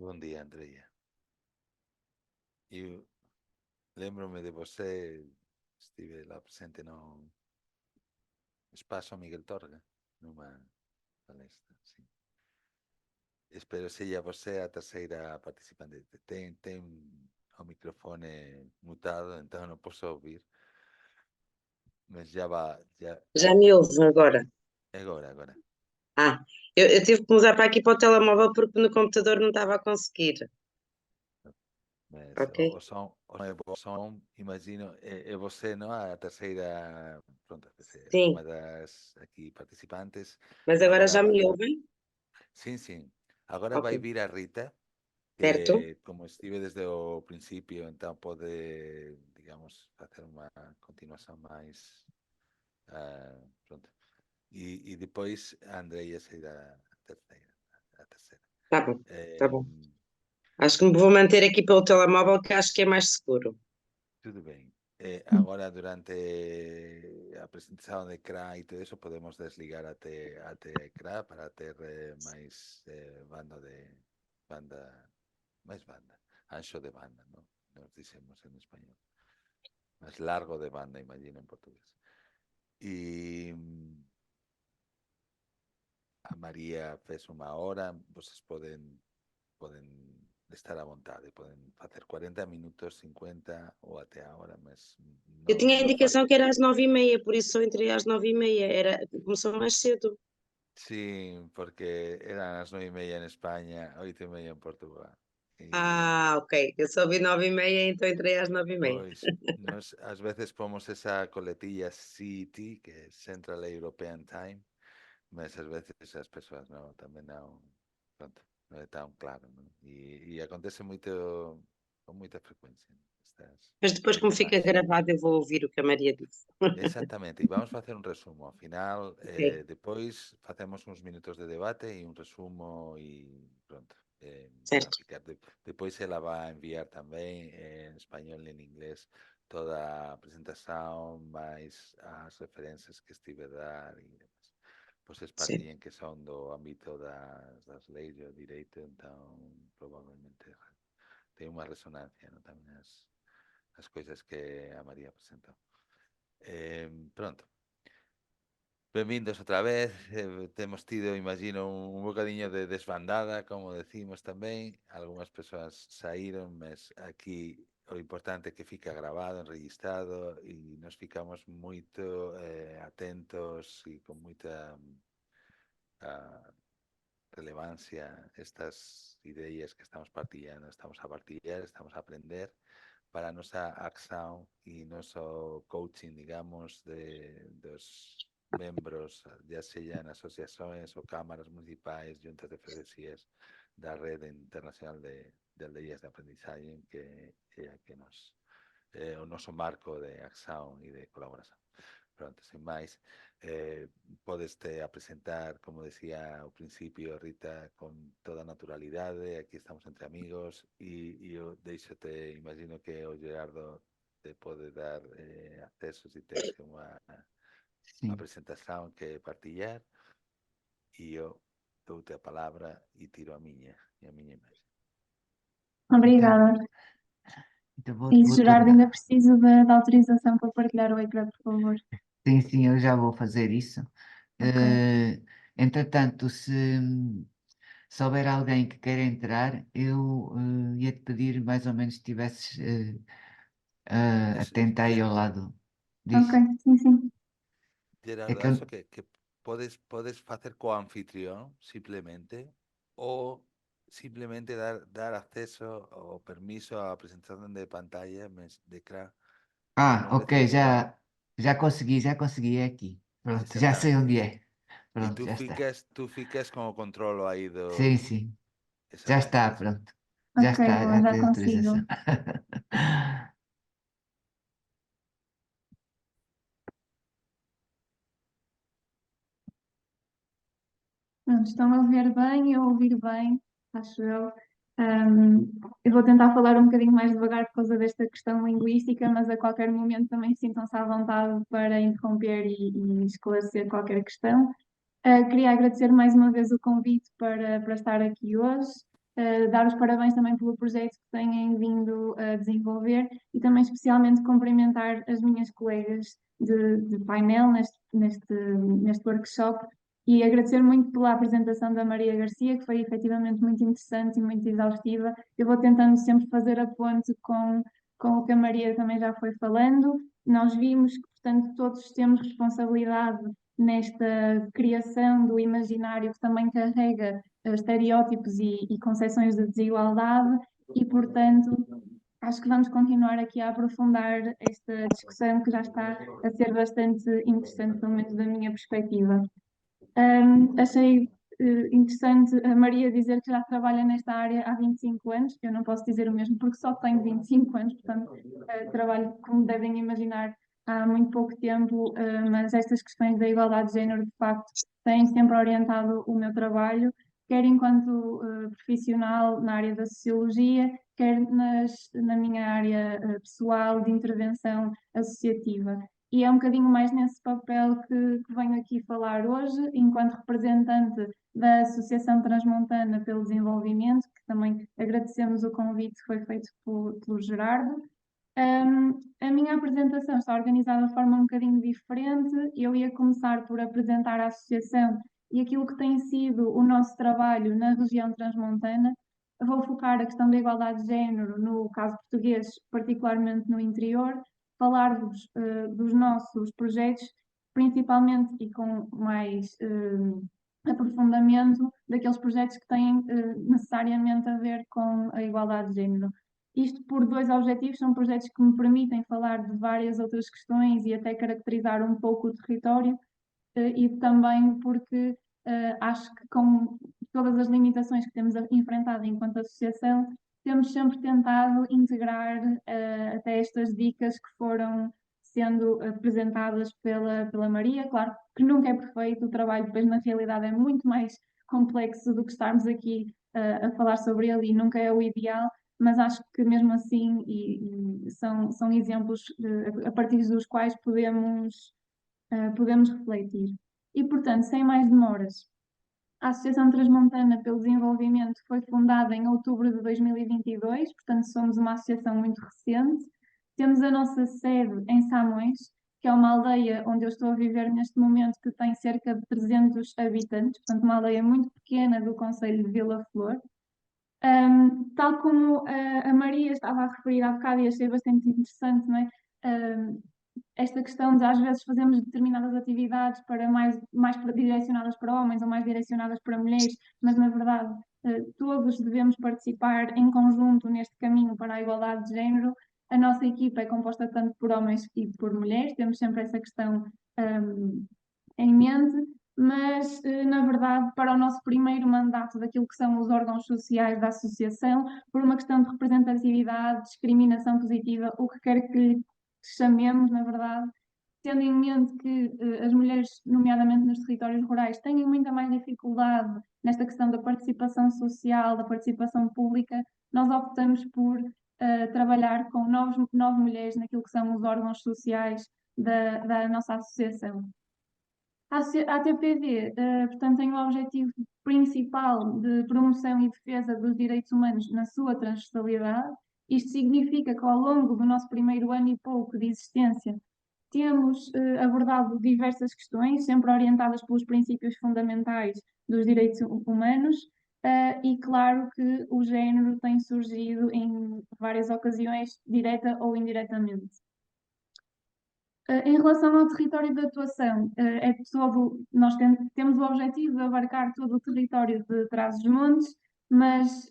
Bom dia, Andreia. Eu lembro-me de você, estive lá presente no Espaço Miguel Torga, numa palestra, sim. Espero seja você a terceira participante. Tem o microfone mutado, então não posso ouvir, mas já, Já me ouve agora. agora. Ah, eu tive que mudar para aqui para o telemóvel porque no computador não estava a conseguir. Mas Ok? o som é bom, imagino, é você, não? A terceira, pronto, Sim, uma das aqui participantes. mas agora Agora já me ouvem? sim, sim. Agora Ok, vai vir a Rita, certo? que como estive desde o princípio, então pode, digamos, fazer uma continuação mais, pronto. E depois a Andreia será a terceira. A terceira. Tá bom, tá Eh, bom. Acho que me vou manter aqui pelo telemóvel que acho que é mais seguro. Tudo bem. Agora, durante a apresentação de CRA e tudo isso, podemos desligar até CRA para ter mais banda, mais banda, ancho de banda, ¿no? Nos dicemos en español. Más largo de banda, imagino en portugués. Y a María fez uma hora, vocês podem estar à vontade, podem fazer 40 minutos, 50 ou até a hora, mas Eu não, tinha a não faz. indicação que era às 9h30, por isso só entrei às 9h30. Começou mais cedo. Sí, porque eran las 9:30 en España, 8:30 en Portugal. Y Ah, ok. Eu só vi 9h30, então entrei às 9h30. pues nos, a veces ponemos esa coletilla CT, que es Central European Time, mas às veces as persoas non, tamén non, pronto, non é tan claro, non? E acontece moito, con moita frecuencia, non? Mas depois, como Estas fica más. gravado, eu vou ouvir o que a Maria disse. Exactamente, e vamos facer un resumo. Ao final, Ok, depois facemos uns minutos de debate e un resumo e pronto, para certo, ficar. Depois ela vai enviar tamén en español e en inglés toda a presentación, máis as referencias que estive a dar e demás. Vocês certo. partillen que son do ámbito das leis do direito, então probablemente ten unha resonancia, non? Tamén as coisas que a María presentou. Pronto. Benvindos outra vez. Temos tido, imagino, un bocadiño de desbandada, como decimos tamén. Algúnas persoas saíron, mas aquí o importante é que fica grabado, enregistrado e nos ficamos moito atentos e con moita relevancia estas ideas que estamos partilhando, estamos a partilhar, estamos a aprender para a nosa acción e noso coaching, digamos, dos membros, ya sean asociações ou cámaras municipais, juntas de freguesías da Rede Internacional de Aldeias de Aprendizaje, que é a que o noso marco de acción e de colaboración. Pronto, sin máis, podes te apresentar, como decía ao principio, Rita, con toda naturalidade. Aquí estamos entre amigos e eu deixo-te, imagino que o Gerardo te pode dar acceso se tens unha Sim, presentación que partillar e eu dou-te a palabra e tiro a miña imagem. então, Obrigada. então E vou Gerardo, ainda tornar. preciso da autorização para partilhar o ecrã, por favor. Sim, eu já vou fazer isso. Ok. Entretanto, se houver alguém que queira entrar, eu ia-te pedir mais ou menos que estivesses atento aí ao lado Ok, disso. sim. É Gerardo, que eu, acho que podes facer co anfitrión simplemente ou simplemente dar acceso ou permiso á presentación de pantalla de CRA e non ok, recibirá já consegui, é aqui. Pronto, já sei exactamente. onde é. E Pronto, já está. tu ficas con o controlo aí Sim, já está, exactamente. pronto. Já Ok, está, boa, já já tem autorização. consigo. Pronto, estão a ver bem, a ouvir bem, acho eu. Eu vou tentar falar um bocadinho mais devagar por causa desta questão linguística, mas a qualquer momento também sintam-se à vontade para interromper e esclarecer qualquer questão. Queria agradecer mais uma vez o convite para estar aqui hoje. dar os parabéns também pelo projeto que têm vindo a desenvolver e também especialmente cumprimentar as minhas colegas de painel neste workshop e agradecer muito pela apresentação da Maria Garcia, que foi efetivamente muito interessante e muito exaustiva. Eu vou tentando sempre fazer a ponte com o que a Maria também já foi falando. Nós vimos que, portanto, todos temos responsabilidade nesta criação do imaginário que também carrega estereótipos e concepções de desigualdade e, portanto, acho que vamos continuar aqui a aprofundar esta discussão que já está a ser bastante interessante, pelo menos da minha perspectiva. Achei interessante a Maria dizer que já trabalha nesta área há 25 anos. Eu não posso dizer o mesmo porque só tenho 25 anos, portanto, trabalho, como devem imaginar, há muito pouco tempo, mas estas questões da igualdade de género, de facto, têm sempre orientado o meu trabalho, quer enquanto profissional na área da sociologia, quer na minha área pessoal de intervenção associativa. E é um bocadinho mais nesse papel que venho aqui falar hoje, enquanto representante da Associação Transmontana pelo Desenvolvimento, que também agradecemos o convite que foi feito pelo Gerardo. A minha apresentação está organizada de forma um bocadinho diferente. Eu ia começar por apresentar a associação e aquilo que tem sido o nosso trabalho na região transmontana. Vou focar a questão da igualdade de género, no caso português, particularmente no interior, falar-vos dos nossos projetos, principalmente e com mais aprofundamento daqueles projetos que têm necessariamente a ver com a igualdade de género. Isto por dois objetivos, são projetos que me permitem falar de várias outras questões e até caracterizar um pouco o território, e também porque acho que com todas as limitações que temos enfrentado enquanto associação, temos sempre tentado integrar até estas dicas que foram sendo apresentadas pela Maria. Claro que nunca é perfeito, o trabalho depois na realidade é muito mais complexo do que estarmos aqui a falar sobre ele e nunca é o ideal, mas acho que mesmo assim são exemplos a partir dos quais podemos refletir. E, portanto, sem mais demoras, a Associação Transmontana pelo Desenvolvimento foi fundada em outubro de 2022, portanto, somos uma associação muito recente. Temos a nossa sede em Samões, que é uma aldeia onde eu estou a viver neste momento, que tem cerca de 300 habitantes, portanto, uma aldeia muito pequena do concelho de Vila Flor. Tal como a Maria estava a referir há bocado e achei bastante interessante, não é? Esta questão de às vezes fazemos determinadas atividades mais direcionadas para homens ou mais direcionadas para mulheres, mas na verdade todos devemos participar em conjunto neste caminho para a igualdade de género. A nossa equipa é composta tanto por homens e por mulheres, temos sempre essa questão em mente, mas na verdade para o nosso primeiro mandato daquilo que são os órgãos sociais da associação, por uma questão de representatividade, discriminação positiva, o que quer que lhe chamemos, na verdade, tendo em mente que as mulheres, nomeadamente nos territórios rurais, têm muita mais dificuldade nesta questão da participação social, da participação pública, nós optamos por trabalhar com nove mulheres naquilo que são os órgãos sociais da nossa associação. A ATPD, portanto, tem o objetivo principal de promoção e defesa dos direitos humanos na sua transversalidade. Isto significa que ao longo do nosso primeiro ano e pouco de existência, temos abordado diversas questões, sempre orientadas pelos princípios fundamentais dos direitos humanos, e claro que o género tem surgido em várias ocasiões, direta ou indiretamente. Em relação ao território de atuação, nós temos o objetivo de abarcar todo o território de Trás-os-Montes, mas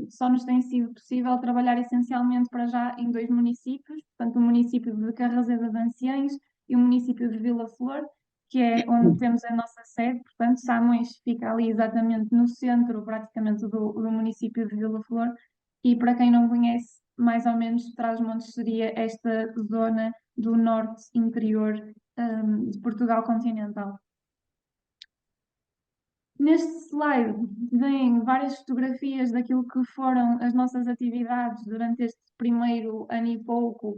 só nos tem sido possível trabalhar essencialmente para já em dois municípios, portanto o município de Carraseda de Anciães e o município de Vila Flor, que é onde temos a nossa sede, portanto Samões fica ali exatamente no centro praticamente do município de Vila Flor, e para quem não conhece, mais ou menos Trás-os-Montes seria esta zona do norte interior de Portugal continental. Neste slide vêm várias fotografias daquilo que foram as nossas atividades durante este primeiro ano e pouco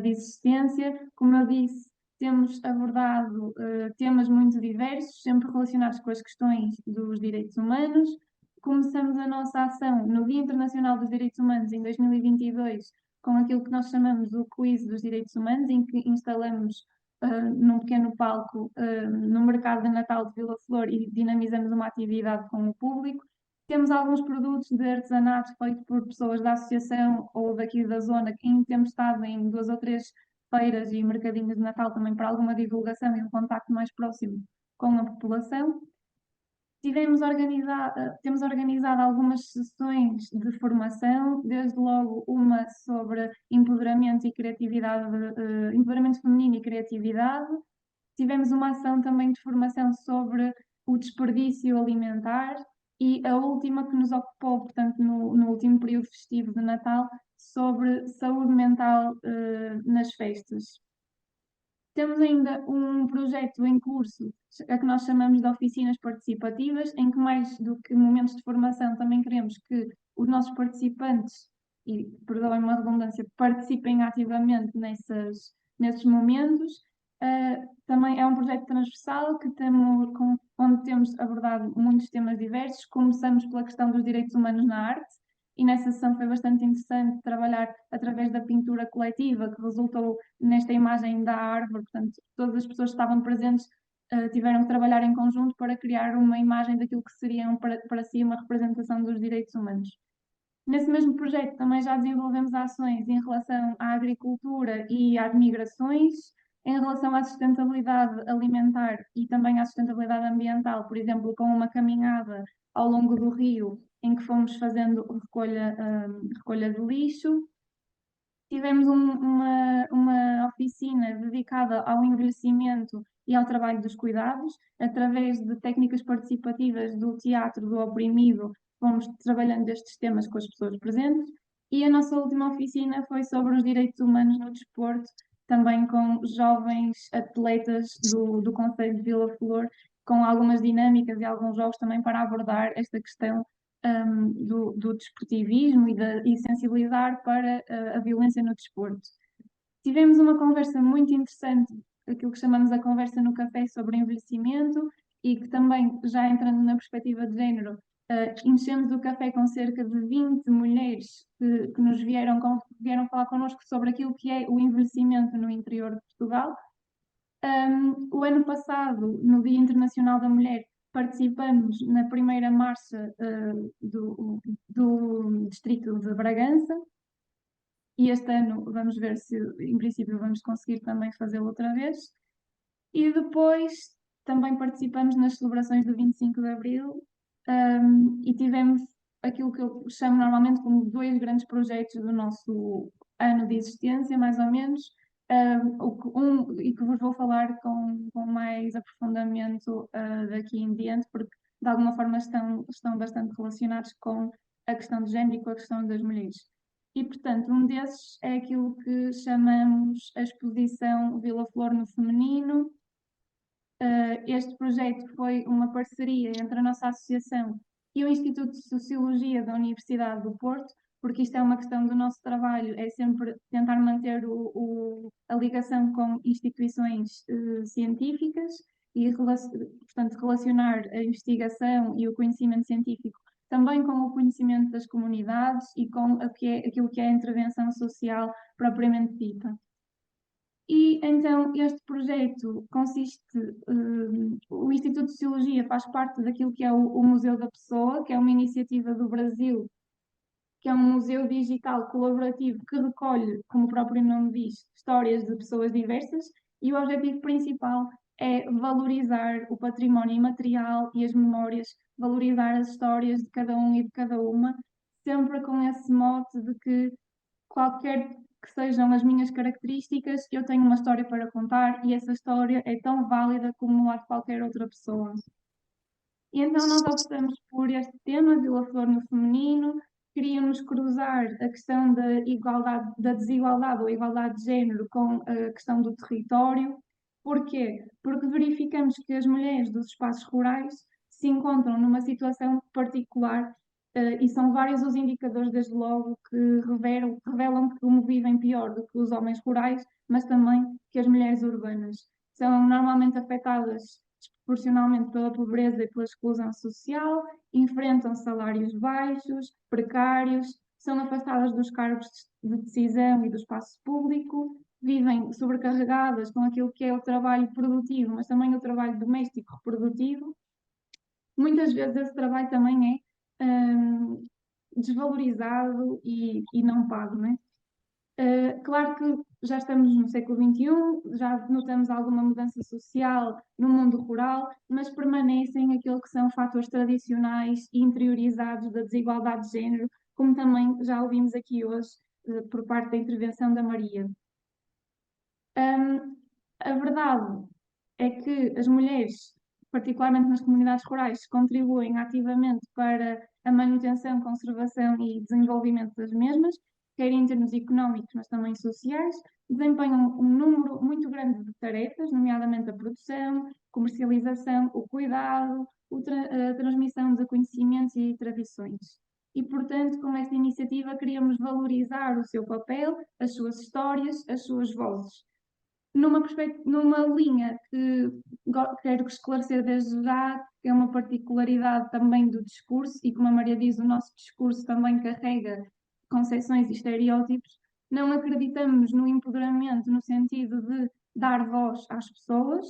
de existência. Como eu disse, temos abordado temas muito diversos, sempre relacionados com as questões dos direitos humanos, começamos a nossa ação no Dia Internacional dos Direitos Humanos em 2022 com aquilo que nós chamamos o Quiz dos Direitos Humanos, em que instalamos num pequeno palco no mercado de Natal de Vila Flor e dinamizamos uma atividade com o público. Temos alguns produtos de artesanato feitos por pessoas da associação ou daqui da zona, que temos estado em 2 ou 3 feiras e mercadinhos de Natal também para alguma divulgação e um contacto mais próximo com a população. Temos organizado algumas sessões de formação, desde logo uma sobre empoderamento e criatividade, empoderamento feminino e criatividade. Tivemos uma ação também de formação sobre o desperdício alimentar e a última que nos ocupou, portanto, no último período festivo de Natal, sobre saúde mental nas festas. Temos ainda um projeto em curso, a que nós chamamos de oficinas participativas, em que mais do que momentos de formação também queremos que os nossos participantes, e perdoem-me a redundância, participem ativamente nesses momentos. Também é um projeto transversal onde temos abordado muitos temas diversos. Começamos pela questão dos direitos humanos na arte, e nessa sessão foi bastante interessante trabalhar através da pintura coletiva, que resultou nesta imagem da árvore. Portanto, todas as pessoas que estavam presentes tiveram que trabalhar em conjunto para criar uma imagem daquilo que seria para si uma representação dos direitos humanos. Nesse mesmo projeto também já desenvolvemos ações em relação à agricultura e às migrações, em relação à sustentabilidade alimentar e também à sustentabilidade ambiental, por exemplo, com uma caminhada ao longo do rio, em que fomos fazendo recolha de lixo. Tivemos uma oficina dedicada ao envelhecimento e ao trabalho dos cuidados, através de técnicas participativas do teatro do oprimido, fomos trabalhando estes temas com as pessoas presentes. E a nossa última oficina foi sobre os direitos humanos no desporto, também com jovens atletas do Concelho de Vila Flor, com algumas dinâmicas e alguns jogos também para abordar esta questão do desportivismo e sensibilizar para a violência no desporto. Tivemos uma conversa muito interessante, aquilo que chamamos a conversa no café sobre envelhecimento, e que também, já entrando na perspectiva de género, enchemos o café com cerca de 20 mulheres que nos vieram falar connosco sobre aquilo que é o envelhecimento no interior de Portugal. O ano passado, no Dia Internacional da Mulher, participamos na primeira marcha do Distrito de Bragança, e este ano vamos ver se, em princípio, vamos conseguir também fazê-lo outra vez. E depois também participamos nas celebrações do 25 de Abril, e tivemos aquilo que eu chamo normalmente como 2 grandes projetos do nosso ano de existência, mais ou menos, e que vos vou falar com mais aprofundamento daqui em diante, porque de alguma forma estão bastante relacionados com a questão do género e com a questão das mulheres. E, portanto, um desses é aquilo que chamamos a exposição Vila Flor no Feminino. Este projeto foi uma parceria entre a nossa associação e o Instituto de Sociologia da Universidade do Porto, porque isto é uma questão do nosso trabalho, é sempre tentar manter a ligação com instituições científicas e, portanto, relacionar a investigação e o conhecimento científico também com o conhecimento das comunidades e com aquilo que é a intervenção social propriamente dita. E então este projeto consiste, o Instituto de Sociologia faz parte daquilo que é o Museu da Pessoa, que é uma iniciativa do Brasil, que é um museu digital colaborativo que recolhe, como o próprio nome diz, histórias de pessoas diversas, e o objetivo principal é valorizar o património imaterial e as memórias, valorizar as histórias de cada um e de cada uma, sempre com esse mote de que qualquer que sejam as minhas características, eu tenho uma história para contar e essa história é tão válida como a de qualquer outra pessoa. E então nós optamos por este tema, Vila Flor no Feminino. Queríamos cruzar a questão da igualdade, da desigualdade ou igualdade de género com a questão do território. Porquê? Porque verificamos que as mulheres dos espaços rurais se encontram numa situação particular, e são vários os indicadores, desde logo, que revelam que vivem pior do que os homens rurais, mas também que as mulheres urbanas são normalmente afetadas proporcionalmente pela pobreza e pela exclusão social, enfrentam salários baixos, precários, são afastadas dos cargos de decisão e do espaço público, vivem sobrecarregadas com aquilo que é o trabalho produtivo, mas também o trabalho doméstico reprodutivo. Muitas vezes esse trabalho também é desvalorizado e não pago, não é? Claro que já estamos no século XXI, já notamos alguma mudança social no mundo rural, mas permanecem aquilo que são fatores tradicionais e interiorizados da desigualdade de género, como também já ouvimos aqui hoje, por parte da intervenção da Maria. A verdade é que as mulheres, particularmente nas comunidades rurais, contribuem ativamente para a manutenção, conservação e desenvolvimento das mesmas, quer em termos económicos, mas também sociais, desempenham um número muito grande de tarefas, nomeadamente a produção, comercialização, o cuidado, a transmissão de conhecimentos e tradições. E, portanto, com esta iniciativa queríamos valorizar o seu papel, as suas histórias, as suas vozes. Numa linha que quero esclarecer desde já, que é uma particularidade também do discurso, e como a Maria diz, o nosso discurso também carrega concepções e estereótipos, não acreditamos no empoderamento no sentido de dar voz às pessoas.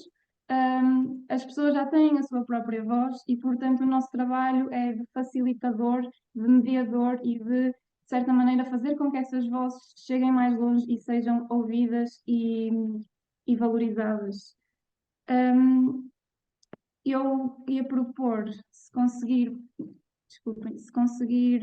As pessoas já têm a sua própria voz e, portanto, o nosso trabalho é de facilitador, de mediador e de certa maneira, fazer com que essas vozes cheguem mais longe e sejam ouvidas e valorizadas. Eu ia propor, se conseguir, desculpem, se conseguir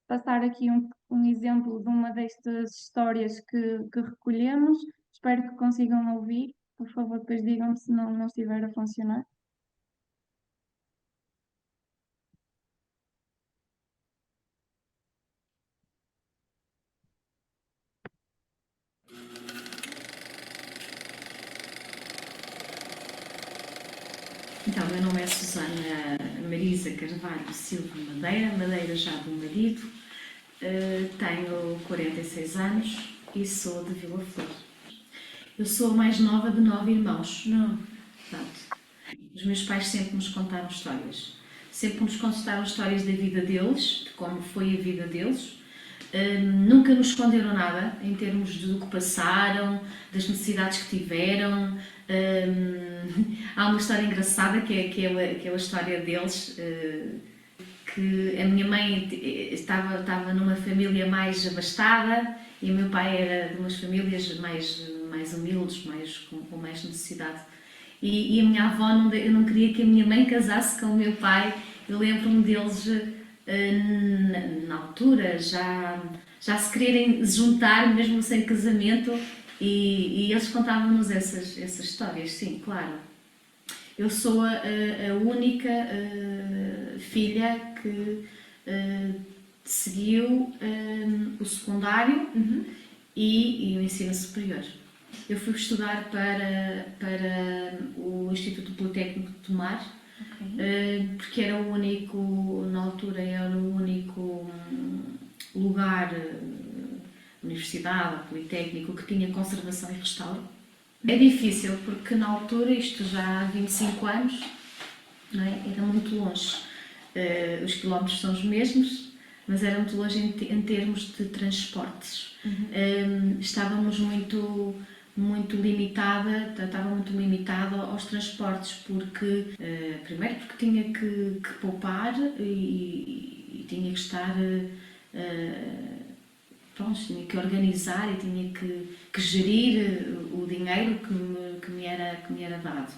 passar aqui um exemplo de uma destas histórias que recolhemos, espero que consigam ouvir. Por favor, depois digam-me se não estiver a funcionar. Então, meu nome é Susana Marisa Carvalho Silva Madeira já do marido, tenho 46 anos e sou de Vila Flor. Eu sou a mais nova de 9 irmãos. Portanto, os meus pais sempre nos contaram histórias. Sempre nos contaram histórias da vida deles, de como foi a vida deles. Nunca nos esconderam nada em termos do que passaram, das necessidades que tiveram. Há uma história engraçada que é aquela história deles, que a minha mãe estava numa família mais abastada e o meu pai era de umas famílias mais humildes, com mais necessidade. E a minha avó, eu não queria que a minha mãe casasse com o meu pai. Eu lembro-me deles, na altura, já se quererem juntar, mesmo sem casamento, e eles contavam-nos essas histórias, sim, claro. Eu sou a única filha que seguiu o secundário e o ensino superior. Eu fui estudar para o Instituto Politécnico de Tomar, porque era o único, na altura, era o único lugar, universidade, politécnico, que tinha conservação e restauro. É difícil, porque na altura, isto já há 25 anos, não é? Era muito longe. Os quilómetros são os mesmos, mas era muito longe em termos de transportes. Estávamos muito limitada aos transportes, porque primeiro porque tinha que poupar e tinha que estar tinha que organizar e tinha que gerir o dinheiro que me era dado.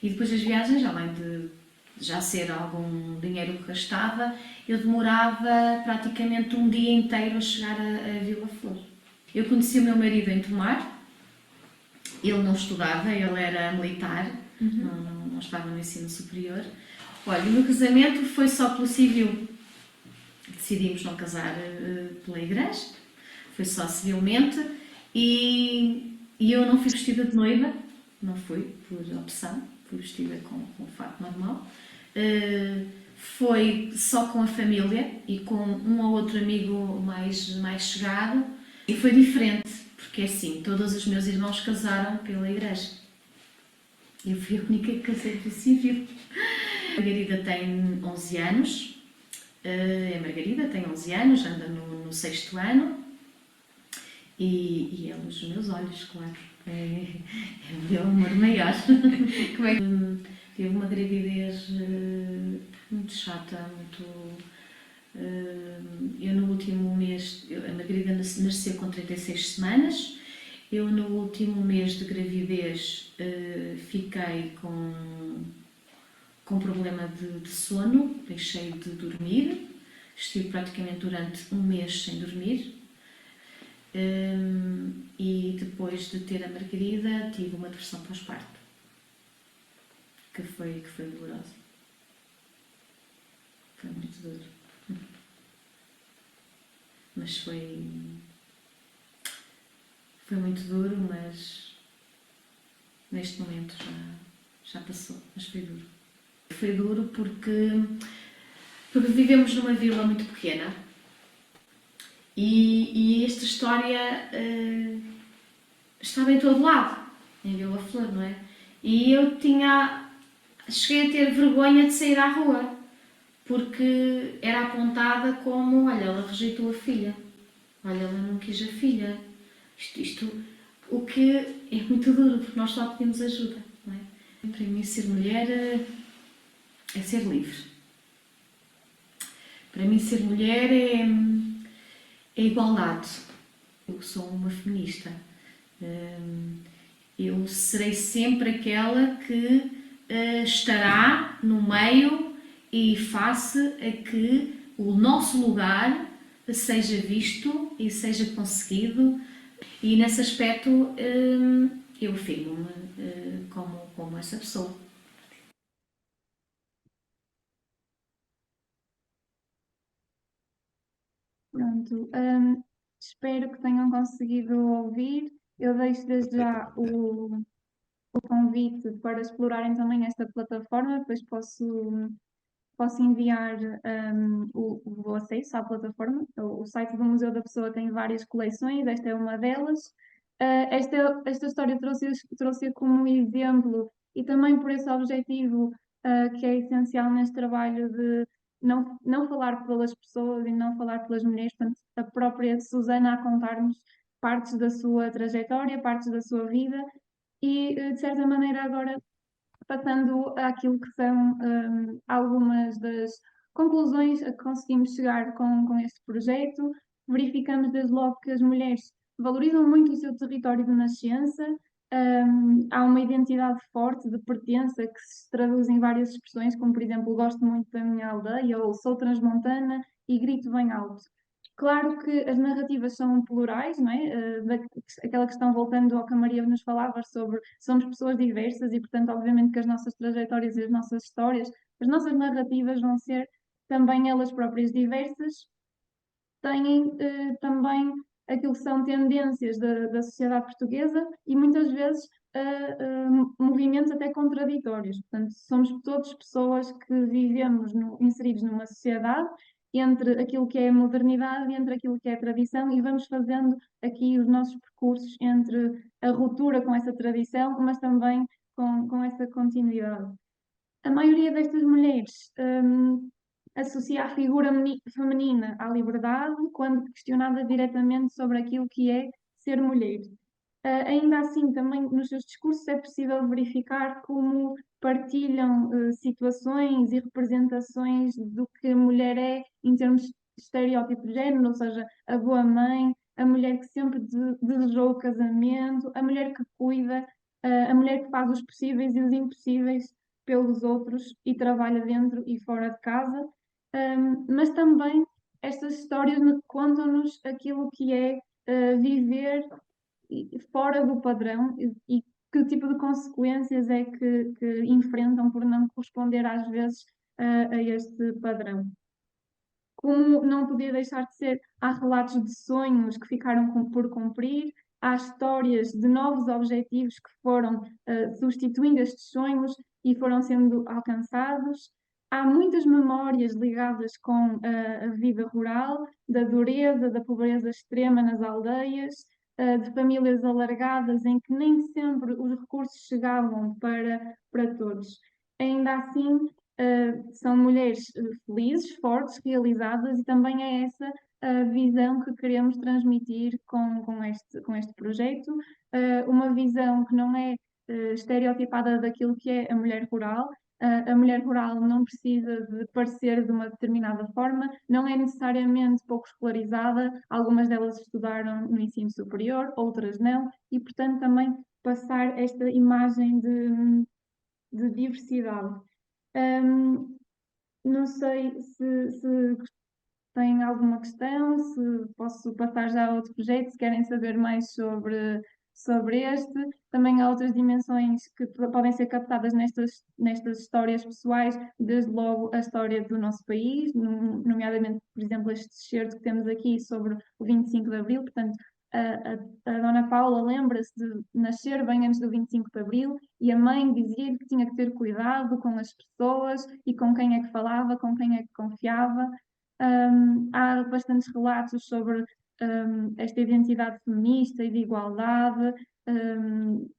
E depois as viagens, além de já ser algum dinheiro que gastava, eu demorava praticamente um dia inteiro a chegar a Vila Flor. Eu conheci o meu marido em Tomar. Ele não estudava, ele era militar, não estava no ensino superior. Olha, o meu casamento foi só pelo civil. Decidimos não casar pela igreja, foi só civilmente, e eu não fui vestida de noiva, não fui por opção, fui vestida com o fato normal. Foi só com a família e com um ou outro amigo mais chegado, e foi diferente. Porque assim, todos os meus irmãos casaram pela igreja. Eu fui a única que casei pelo civil. A Margarida tem 11 anos. A Margarida tem 11 anos, anda no 6º ano. E é nos meus olhos, claro. É o meu amor maior. Como é que tive uma gravidez muito chata, muito. Eu no último mês, a Margarida nasceu com 36 semanas. Eu no último mês de gravidez fiquei com problema de sono, deixei de dormir. Estive praticamente durante um mês sem dormir. E depois de ter a Margarida tive uma depressão pós-parto que foi dolorosa, foi muito duro, mas foi muito duro, mas neste momento já passou, mas foi duro porque vivemos numa vila muito pequena. E esta história estava em todo lado, em Vila Flor, não é? E eu cheguei a ter vergonha de sair à rua, porque era apontada como, olha, ela rejeitou a filha, olha, ela não quis a filha. Isto, o que é muito duro, porque nós só pedimos ajuda, não é? Para mim, ser mulher é ser livre. Para mim, ser mulher é igualdade. Eu sou uma feminista. Eu serei sempre aquela que estará no meio e face a que o nosso lugar seja visto e seja conseguido. E nesse aspecto eu afirmo-me como essa pessoa. Pronto, espero que tenham conseguido ouvir. Eu deixo desde já o convite para explorarem também esta plataforma, depois posso enviar o acesso à plataforma. O site do Museu da Pessoa tem várias coleções, esta é uma delas. Esta história trouxe-a como exemplo e também por esse objetivo que é essencial neste trabalho de não falar pelas pessoas e não falar pelas mulheres, portanto, a própria Susana a contar-nos partes da sua trajetória, partes da sua vida e, de certa maneira, agora passando àquilo que são algumas das conclusões a que conseguimos chegar com este projeto, verificamos desde logo que as mulheres valorizam muito o seu território de nascença, há uma identidade forte de pertença que se traduz em várias expressões, como por exemplo, gosto muito da minha aldeia, ou sou transmontana e grito bem alto. Claro que as narrativas são plurais, não é? Aquela questão, voltando ao que a Maria nos falava sobre somos pessoas diversas e, portanto, obviamente que as nossas trajetórias e as nossas histórias, as nossas narrativas vão ser também elas próprias diversas, têm também aquilo que são tendências da sociedade portuguesa e muitas vezes movimentos até contraditórios. Portanto, somos todos pessoas que vivemos inseridos numa sociedade entre aquilo que é a modernidade e entre aquilo que é a tradição e vamos fazendo aqui os nossos percursos entre a ruptura com essa tradição, mas também com essa continuidade. A maioria destas mulheres associa a figura feminina à liberdade quando questionada diretamente sobre aquilo que é ser mulher. Ainda assim, também nos seus discursos é possível verificar como partilham situações e representações do que a mulher é em termos de estereótipo de género, ou seja, a boa mãe, a mulher que sempre desejou o casamento, a mulher que cuida, a mulher que faz os possíveis e os impossíveis pelos outros e trabalha dentro e fora de casa. Mas também estas histórias contam-nos aquilo que é viver fora do padrão e que tipo de consequências é que enfrentam por não corresponder às vezes a este padrão. Como não podia deixar de ser, há relatos de sonhos que ficaram por cumprir, há histórias de novos objetivos que foram substituindo estes sonhos e foram sendo alcançados. Há muitas memórias ligadas com a vida rural, da dureza, da pobreza extrema nas aldeias, de famílias alargadas, em que nem sempre os recursos chegavam para todos. Ainda assim, são mulheres felizes, fortes, realizadas, e também é essa a visão que queremos transmitir com este projeto, uma visão que não é estereotipada daquilo que é a mulher rural. A mulher rural não precisa de parecer de uma determinada forma, não é necessariamente pouco escolarizada, algumas delas estudaram no ensino superior, outras não, e portanto também passar esta imagem de diversidade. Não sei se têm alguma questão, se posso passar já a outro projeto, se querem saber mais sobre este. Também há outras dimensões que podem ser captadas nestas histórias pessoais, desde logo a história do nosso país, nomeadamente, por exemplo, este excerto que temos aqui sobre o 25 de Abril. Portanto, a Dona Paula lembra-se de nascer bem antes do 25 de Abril, e a mãe dizia-lhe que tinha que ter cuidado com as pessoas e com quem é que falava, com quem é que confiava. Há bastantes relatos sobre esta identidade feminista e de igualdade, um,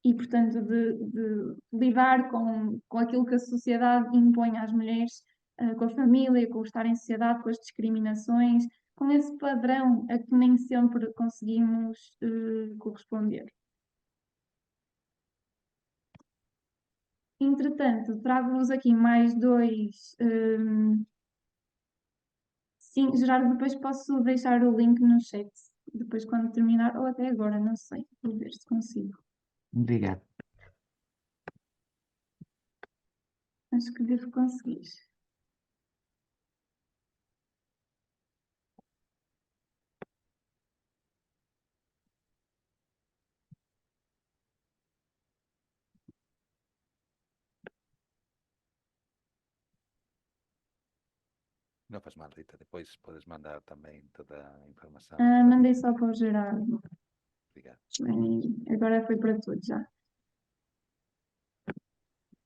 e, portanto, de lidar com aquilo que a sociedade impõe às mulheres, com a família, com o estar em sociedade, com as discriminações, com esse padrão a que nem sempre conseguimos corresponder. Entretanto, trago-vos aqui mais dois. Sim, Gerardo, depois posso deixar o link no chat, depois quando terminar, ou até agora, não sei. Vou ver se consigo. Obrigado. Acho que devo conseguir. Não faz mal, Rita. Depois podes mandar também toda a informação. Mandei só para o Gerardo. Obrigado. Agora foi para todos já.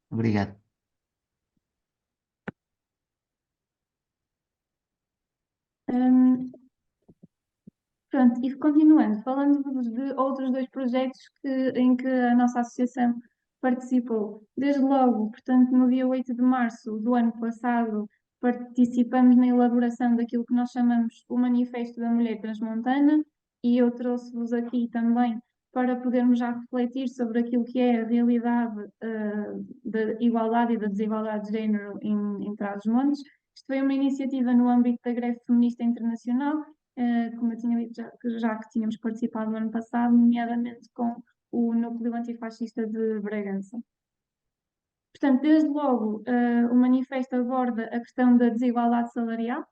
Obrigado. Pronto, e continuando, falando de outros dois projetos em que a nossa associação participou. Desde logo, portanto, no dia 8 de março do ano passado, participamos na elaboração daquilo que nós chamamos o Manifesto da Mulher Transmontana, e eu trouxe-vos aqui também para podermos já refletir sobre aquilo que é a realidade da igualdade e da desigualdade de género em Trás-os-Montes. Isto foi uma iniciativa no âmbito da Greve Feminista Internacional, como eu tinha dito já que tínhamos participado no ano passado, nomeadamente com o Núcleo Antifascista de Bragança. Portanto, desde logo, o manifesto aborda a questão da desigualdade salarial.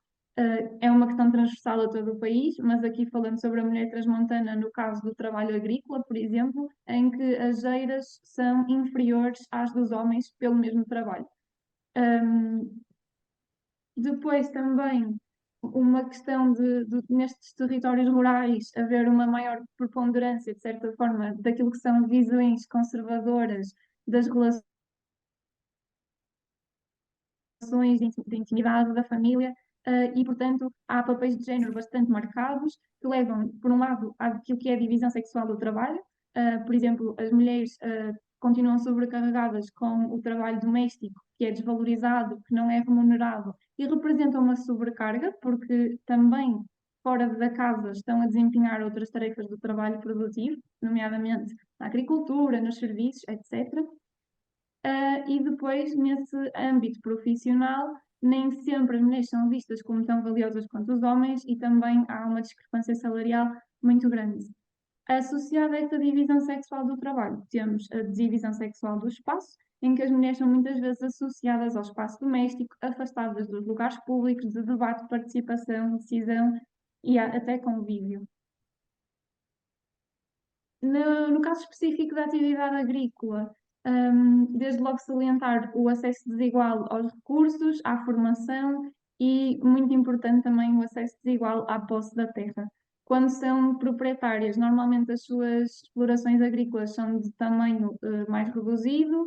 É uma questão transversal a todo o país, mas aqui falando sobre a mulher transmontana no caso do trabalho agrícola, por exemplo, em que as geiras são inferiores às dos homens pelo mesmo trabalho. Depois também uma questão nestes territórios rurais haver uma maior preponderância, de certa forma, daquilo que são visões conservadoras das relações de intimidade da família, e, portanto, há papéis de género bastante marcados que levam, por um lado, àquilo que é a divisão sexual do trabalho. Por exemplo, as mulheres continuam sobrecarregadas com o trabalho doméstico, que é desvalorizado, que não é remunerado e representa uma sobrecarga, porque também fora da casa estão a desempenhar outras tarefas do trabalho produtivo, nomeadamente na agricultura, nos serviços, etc. E depois, nesse âmbito profissional, nem sempre as mulheres são vistas como tão valiosas quanto os homens, e também há uma discrepância salarial muito grande. Associada a esta divisão sexual do trabalho, temos a divisão sexual do espaço, em que as mulheres são muitas vezes associadas ao espaço doméstico, afastadas dos lugares públicos de debate, participação, decisão e até convívio. No caso específico da atividade agrícola, desde logo salientar o acesso desigual aos recursos, à formação e, muito importante também, o acesso desigual à posse da terra. Quando são proprietárias, normalmente as suas explorações agrícolas são de tamanho mais reduzido,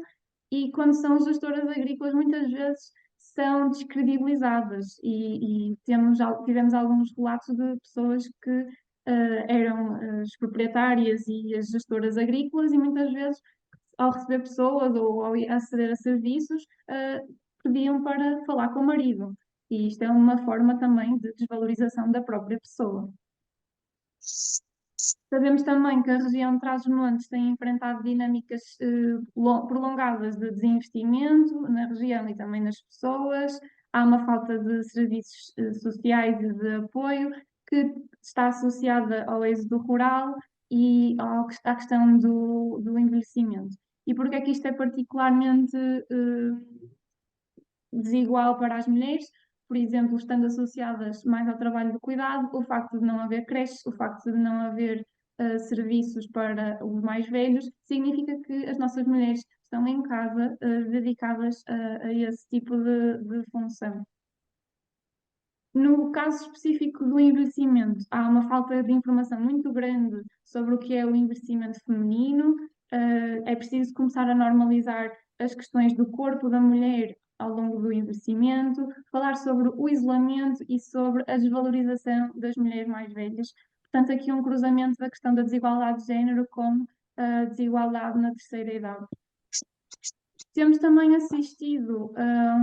e quando são gestoras agrícolas, muitas vezes são descredibilizadas, e tivemos alguns relatos de pessoas que eram as proprietárias e as gestoras agrícolas, e muitas vezes, ao receber pessoas ou ao aceder a serviços, pediam para falar com o marido. E isto é uma forma também de desvalorização da própria pessoa. Sabemos também que a região de Trás-os-Montes tem enfrentado dinâmicas prolongadas de desinvestimento na região e também nas pessoas. Há uma falta de serviços sociais e de apoio que está associada ao êxodo rural e à questão do envelhecimento. E por que é que isto é particularmente desigual para as mulheres? Por exemplo, estando associadas mais ao trabalho de cuidado, o facto de não haver creches, o facto de não haver serviços para os mais velhos, significa que as nossas mulheres estão em casa dedicadas a esse tipo de função. No caso específico do envelhecimento, há uma falta de informação muito grande sobre o que é o envelhecimento feminino. É preciso começar a normalizar as questões do corpo da mulher ao longo do envelhecimento, falar sobre o isolamento e sobre a desvalorização das mulheres mais velhas. Portanto, aqui um cruzamento da questão da desigualdade de género com a desigualdade na terceira idade. Temos também assistido a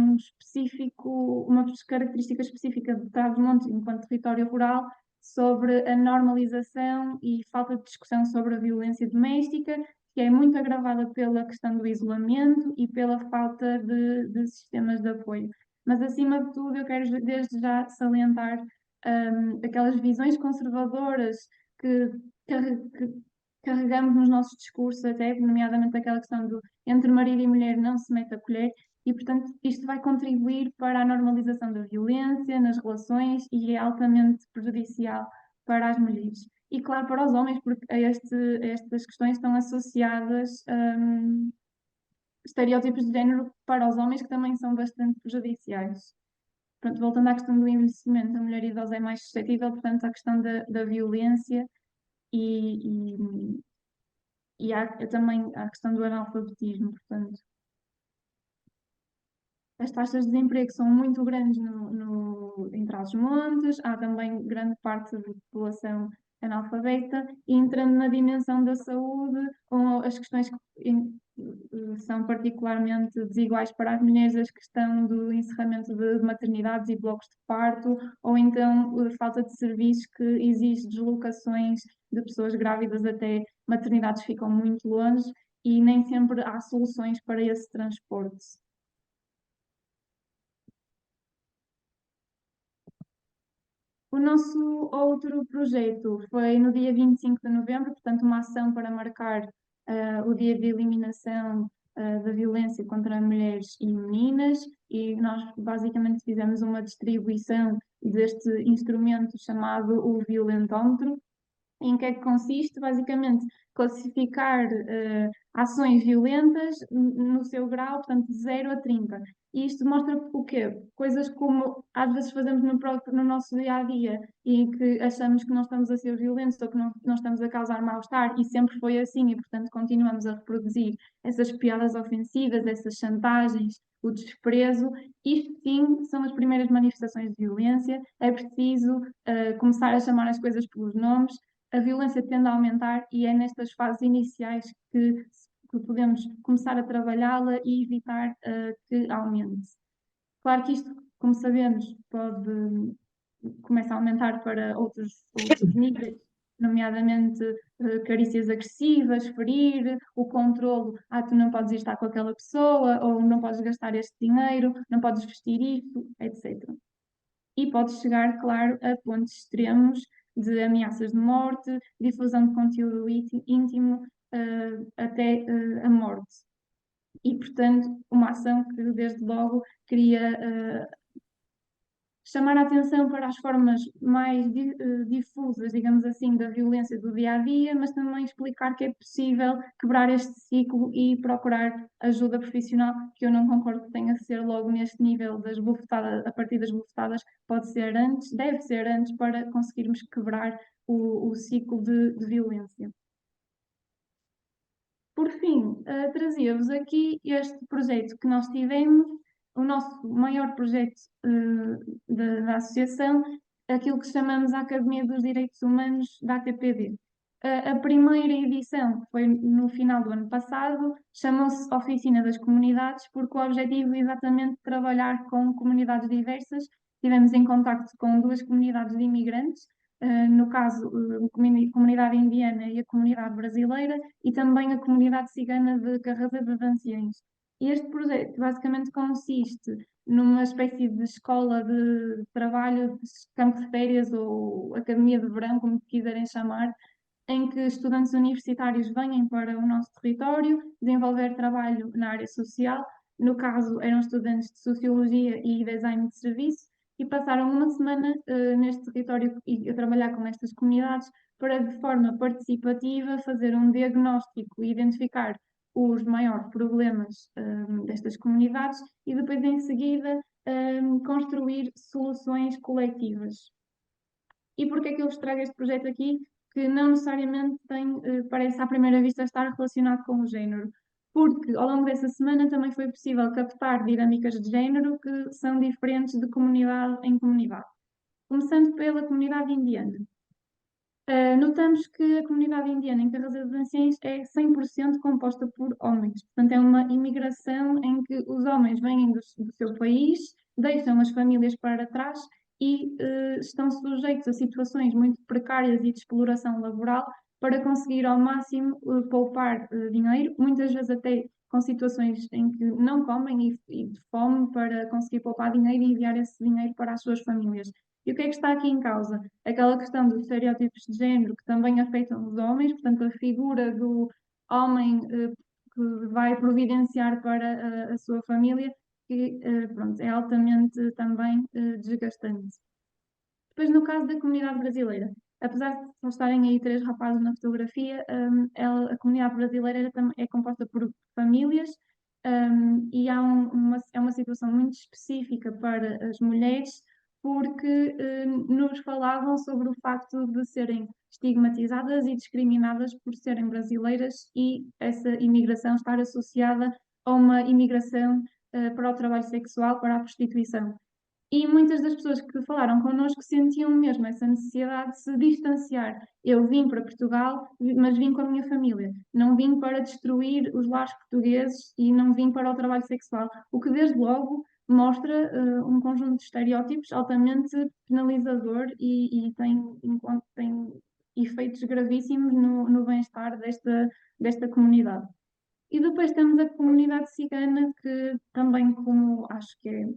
uma característica específica de Trás-os-Montes enquanto território rural sobre a normalização e falta de discussão sobre a violência doméstica, que é muito agravada pela questão do isolamento e pela falta de sistemas de apoio. Mas, acima de tudo, eu quero desde já salientar aquelas visões conservadoras que carregamos nos nossos discursos, até, nomeadamente aquela questão do entre marido e mulher não se mete a colher, e, portanto, isto vai contribuir para a normalização da violência nas relações e é altamente prejudicial para as mulheres. E, claro, para os homens, porque estas questões estão associadas estereótipos de género para os homens que também são bastante prejudiciais. Pronto, voltando à questão do envelhecimento, a mulher idosa é mais suscetível, portanto, à questão da violência e há também a questão do analfabetismo, portanto. As taxas de desemprego são muito grandes em Trás-os-Montes, há também grande parte da população analfabeta, e entrando na dimensão da saúde, as questões que são particularmente desiguais para as mulheres, a questão do encerramento de maternidades e blocos de parto, ou então a falta de serviços que exige deslocações de pessoas grávidas até maternidades que ficam muito longe, e nem sempre há soluções para esse transporte. O nosso outro projeto foi no dia 25 de novembro, portanto, uma ação para marcar o dia de eliminação da violência contra mulheres e meninas, e nós basicamente fizemos uma distribuição deste instrumento chamado o violentómetro. Em que é que consiste? Basicamente, classificar ações violentas no seu grau, portanto, de 0 a 30. E isto mostra o quê? Coisas como às vezes fazemos no nosso dia a dia e que achamos que não estamos a ser violentos ou que não estamos a causar mal-estar, e sempre foi assim, e portanto continuamos a reproduzir essas piadas ofensivas, essas chantagens, o desprezo. Isto sim são as primeiras manifestações de violência. É preciso começar a chamar as coisas pelos nomes. A violência tende a aumentar e é nestas fases iniciais que podemos começar a trabalhá-la e evitar que aumente. Claro que isto, como sabemos, começa a aumentar para outros níveis, nomeadamente carícias agressivas, ferir, o controlo, tu não podes estar com aquela pessoa, ou não podes gastar este dinheiro, não podes vestir isto, etc. E pode chegar, claro, a pontos extremos de ameaças de morte, difusão de conteúdo íntimo, até a morte. E, portanto, uma ação que, desde logo, queria chamar a atenção para as formas mais difusas, digamos assim, da violência do dia a dia, mas também explicar que é possível quebrar este ciclo e procurar ajuda profissional, que eu não concordo que tenha que ser logo neste nível das bufetadas, a partir das bufetadas, pode ser antes, deve ser antes, para conseguirmos quebrar o ciclo de violência. Por fim, trazia-vos aqui este projeto que nós tivemos, o nosso maior projeto da associação, aquilo que chamamos a Academia dos Direitos Humanos da ATPD. A primeira edição, que foi no final do ano passado, chamou-se Oficina das Comunidades, porque o objetivo é exatamente trabalhar com comunidades diversas. Estivemos em contacto com 2 comunidades de imigrantes, no caso, a comunidade indiana e a comunidade brasileira, e também a comunidade cigana de Carrasco de Anciães. E este projeto basicamente consiste numa espécie de escola de trabalho, de campo de férias ou academia de verão, como quiserem chamar, em que estudantes universitários venham para o nosso território desenvolver trabalho na área social. No caso, eram estudantes de Sociologia e Design de Serviço e passaram uma semana neste território e a trabalhar com estas comunidades para, de forma participativa, fazer um diagnóstico e identificar os maiores problemas destas comunidades e depois, em seguida, construir soluções coletivas. E porquê é que eu vos trago este projeto aqui? Que não necessariamente parece à primeira vista estar relacionado com o género, porque ao longo dessa semana também foi possível captar dinâmicas de género que são diferentes de comunidade em comunidade. Começando pela comunidade indiana. Notamos que a comunidade indiana em Carrasco de Anciães é 100% composta por homens. Portanto, é uma imigração em que os homens vêm do seu país, deixam as famílias para trás e estão sujeitos a situações muito precárias e de exploração laboral para conseguir ao máximo poupar dinheiro, muitas vezes até com situações em que não comem e de fome para conseguir poupar dinheiro e enviar esse dinheiro para as suas famílias. E o que é que está aqui em causa? Aquela questão dos estereótipos de género que também afetam os homens, portanto, a figura do homem que vai providenciar para a sua família, que pronto, é altamente também desgastante. Depois, no caso da comunidade brasileira, apesar de só estarem aí 3 rapazes na fotografia, a comunidade brasileira é composta por famílias e há é uma situação muito específica para as mulheres, porque nos falavam sobre o facto de serem estigmatizadas e discriminadas por serem brasileiras e essa imigração estar associada a uma imigração para o trabalho sexual, para a prostituição. E muitas das pessoas que falaram connosco sentiam mesmo essa necessidade de se distanciar. Eu vim para Portugal, mas vim com a minha família. Não vim para destruir os lares portugueses e não vim para o trabalho sexual. O que, desde logo, mostra um conjunto de estereótipos altamente penalizador e tem efeitos gravíssimos no bem-estar desta comunidade. E depois temos a comunidade cigana, que também, como acho que é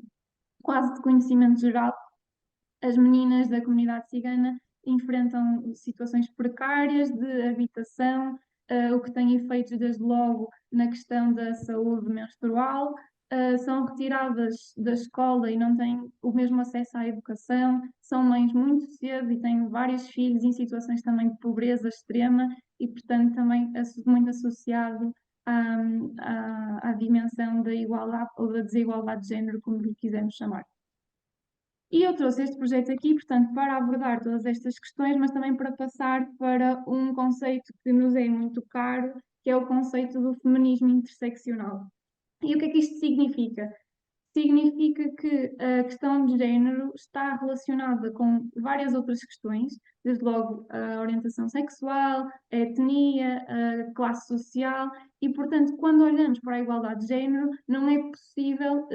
quase de conhecimento geral, as meninas da comunidade cigana enfrentam situações precárias de habitação, o que tem efeitos desde logo na questão da saúde menstrual, são retiradas da escola e não têm o mesmo acesso à educação, são mães muito cedo e têm vários filhos em situações também de pobreza extrema e, portanto, também muito associado à dimensão da igualdade ou da desigualdade de género, como lhe quisermos chamar. E eu trouxe este projeto aqui, portanto, para abordar todas estas questões, mas também para passar para um conceito que nos é muito caro, que é o conceito do feminismo interseccional. E o que é que isto significa? Significa que a questão de género está relacionada com várias outras questões, desde logo a orientação sexual, a etnia, a classe social, e, portanto, quando olhamos para a igualdade de género, não é possível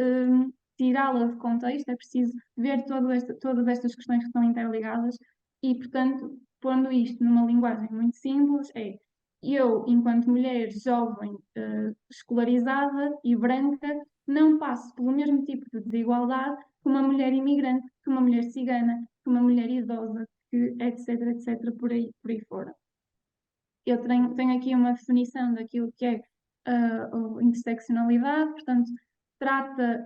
tirá-la de contexto, é preciso ver todas estas questões que estão interligadas e, portanto, pondo isto numa linguagem muito simples, eu, enquanto mulher jovem, escolarizada e branca, não passo pelo mesmo tipo de desigualdade que uma mulher imigrante, que uma mulher cigana, que uma mulher idosa, que etc, etc, por aí fora. Eu tenho aqui uma definição daquilo que é a interseccionalidade, portanto, trata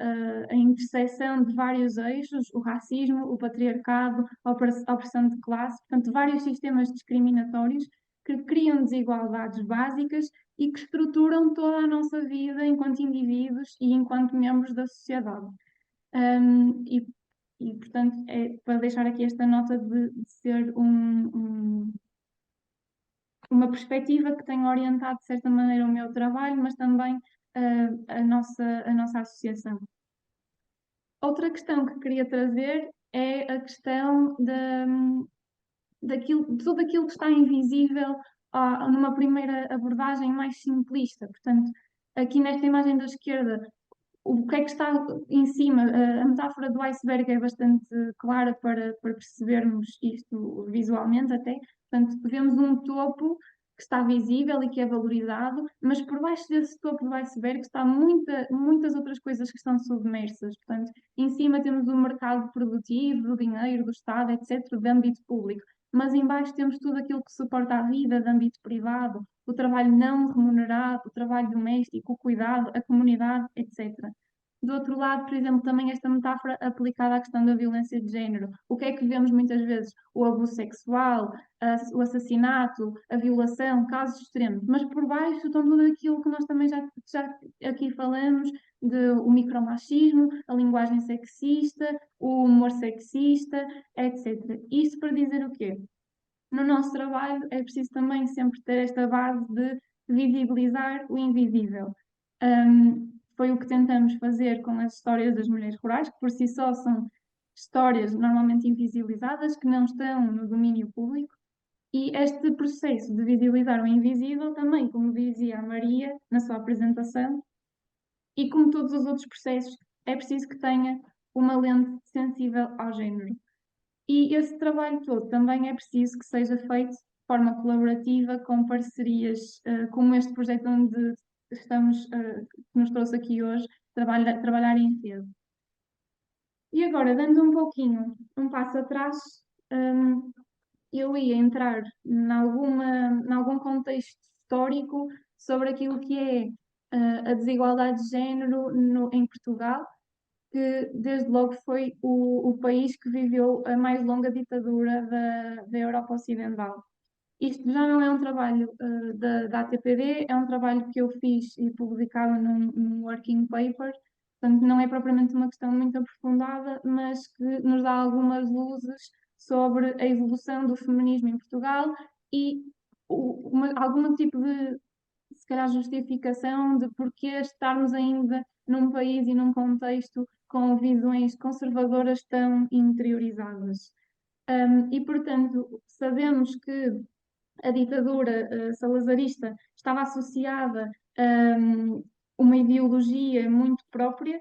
a interseção de vários eixos, o racismo, o patriarcado, a opressão de classe, portanto, vários sistemas discriminatórios que criam desigualdades básicas e que estruturam toda a nossa vida enquanto indivíduos e enquanto membros da sociedade. Portanto, é para deixar aqui esta nota de ser uma perspectiva que tem orientado, de certa maneira, o meu trabalho, mas também a nossa associação. Outra questão que queria trazer é a questão de tudo aquilo que está invisível numa primeira abordagem mais simplista. Portanto, aqui nesta imagem da esquerda, o que é que está em cima? A metáfora do iceberg é bastante clara para percebermos isto visualmente até. Portanto, vemos um topo que está visível e que é valorizado, mas por baixo desse topo do iceberg está muitas outras coisas que estão submersas. Portanto, em cima temos o mercado produtivo, do dinheiro, do Estado, etc., de âmbito público. Mas em baixo temos tudo aquilo que suporta a vida de âmbito privado, o trabalho não remunerado, o trabalho doméstico, o cuidado, a comunidade, etc. Do outro lado, por exemplo, também esta metáfora aplicada à questão da violência de género. O que é que vemos muitas vezes? O abuso sexual, o assassinato, a violação, casos extremos. Mas por baixo estão tudo aquilo que nós também já aqui falamos, o micromachismo, a linguagem sexista, o humor sexista, etc. Isto para dizer o quê? No nosso trabalho é preciso também sempre ter esta base de visibilizar o invisível. Foi o que tentamos fazer com as histórias das mulheres rurais, que por si só são histórias normalmente invisibilizadas, que não estão no domínio público. E este processo de visibilizar o invisível também, como dizia a Maria na sua apresentação, e como todos os outros processos, é preciso que tenha uma lente sensível ao género. E esse trabalho todo também é preciso que seja feito de forma colaborativa, com parcerias como este projeto onde estamos, que nos trouxe aqui hoje, trabalhar em rede. E agora, dando um passo atrás, eu ia entrar em algum contexto histórico sobre aquilo que é a desigualdade de género em Portugal, que desde logo foi o país que viveu a mais longa ditadura da Europa Ocidental. Isto já não é um trabalho da ATPD, é um trabalho que eu fiz e publicava num working paper, portanto não é propriamente uma questão muito aprofundada, mas que nos dá algumas luzes sobre a evolução do feminismo em Portugal e algum tipo de, se calhar, justificação de porquê estarmos ainda num país e num contexto com visões conservadoras tão interiorizadas. E, portanto, sabemos que a ditadura salazarista estava associada a uma ideologia muito própria.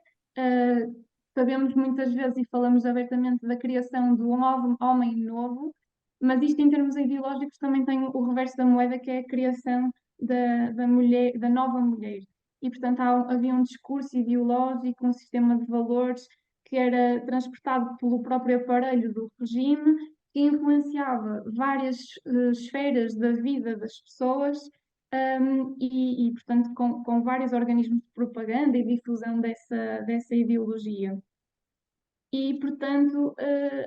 Sabemos muitas vezes e falamos abertamente da criação do homem novo, mas isto em termos ideológicos também tem o reverso da moeda, que é a criação da mulher, da nova mulher. E, portanto, havia um discurso ideológico, um sistema de valores que era transportado pelo próprio aparelho do regime, que influenciava várias esferas da vida das pessoas, portanto, com vários organismos de propaganda e difusão dessa ideologia. E, portanto,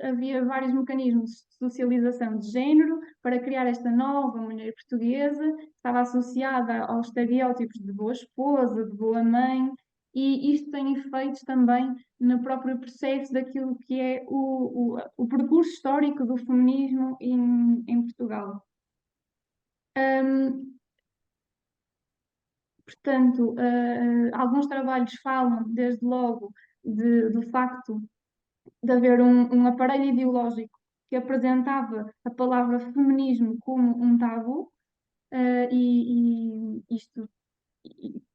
havia vários mecanismos de socialização de género para criar esta nova mulher portuguesa, que estava associada aos estereótipos de boa esposa, de boa mãe, e isto tem efeitos também no próprio processo daquilo que é o percurso histórico do feminismo em Portugal. Portanto, alguns trabalhos falam, desde logo, do facto de haver um aparelho ideológico que apresentava a palavra feminismo como um tabu, e isto,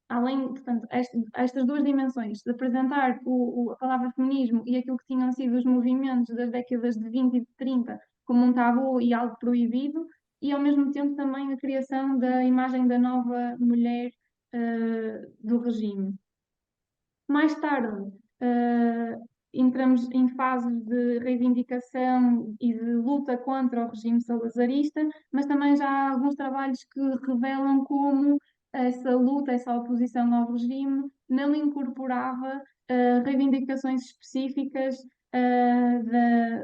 além, portanto, estas duas dimensões, de apresentar a palavra feminismo e aquilo que tinham sido os movimentos das décadas de 20 e de 30 como um tabu e algo proibido, e ao mesmo tempo também a criação da imagem da nova mulher do regime. Mais tarde, entramos em fases de reivindicação e de luta contra o regime salazarista, mas também já há alguns trabalhos que revelam como essa luta, essa oposição ao regime não incorporava reivindicações específicas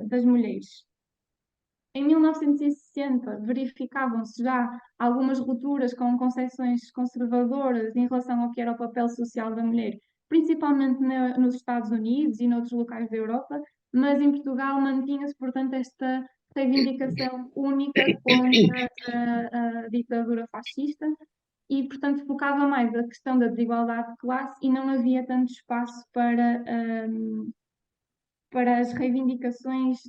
das mulheres. Em 1960, verificavam-se já algumas rupturas com concepções conservadoras em relação ao que era o papel social da mulher, principalmente nos Estados Unidos e noutros locais da Europa, mas em Portugal mantinha-se, portanto, esta reivindicação única contra a ditadura fascista e, portanto, focava mais a questão da desigualdade de classe e não havia tanto espaço para para as reivindicações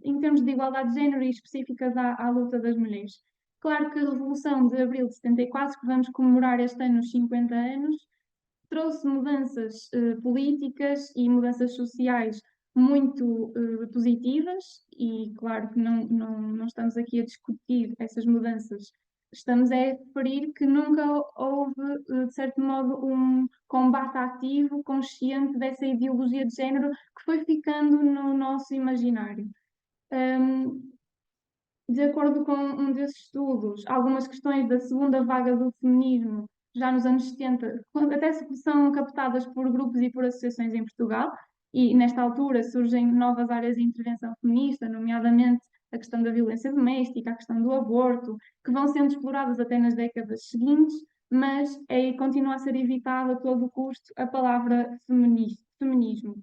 em termos de igualdade de género e específicas à luta das mulheres. Claro que a Revolução de Abril de 74, que vamos comemorar este ano os 50 anos, trouxe mudanças políticas e mudanças sociais muito positivas, e claro que não estamos aqui a discutir essas mudanças, estamos a referir que nunca houve, de certo modo, um combate ativo, consciente dessa ideologia de género que foi ficando no nosso imaginário. De acordo com um desses estudos, algumas questões da segunda vaga do feminismo, já nos anos 70, até são captadas por grupos e por associações em Portugal, e nesta altura surgem novas áreas de intervenção feminista, nomeadamente a questão da violência doméstica, a questão do aborto, que vão sendo exploradas até nas décadas seguintes, mas continua a ser evitada a todo o custo a palavra feminismo.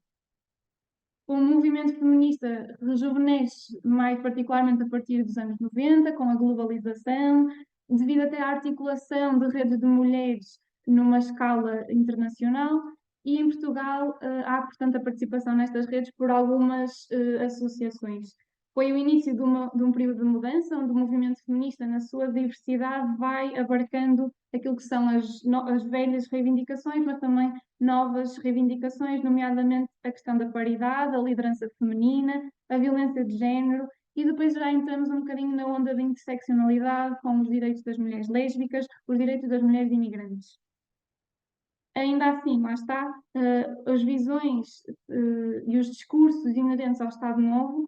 O movimento feminista rejuvenesce mais particularmente a partir dos anos 90, com a globalização, devido até à articulação de redes de mulheres numa escala internacional, e em Portugal há, portanto, a participação nestas redes por algumas associações. Foi o início de um período de mudança, onde o movimento feminista, na sua diversidade, vai abarcando aquilo que são as velhas reivindicações, mas também novas reivindicações, nomeadamente a questão da paridade, a liderança feminina, a violência de género, e depois já entramos um bocadinho na onda da interseccionalidade, com os direitos das mulheres lésbicas, os direitos das mulheres imigrantes. Ainda assim, lá está, as visões e os discursos inerentes ao Estado Novo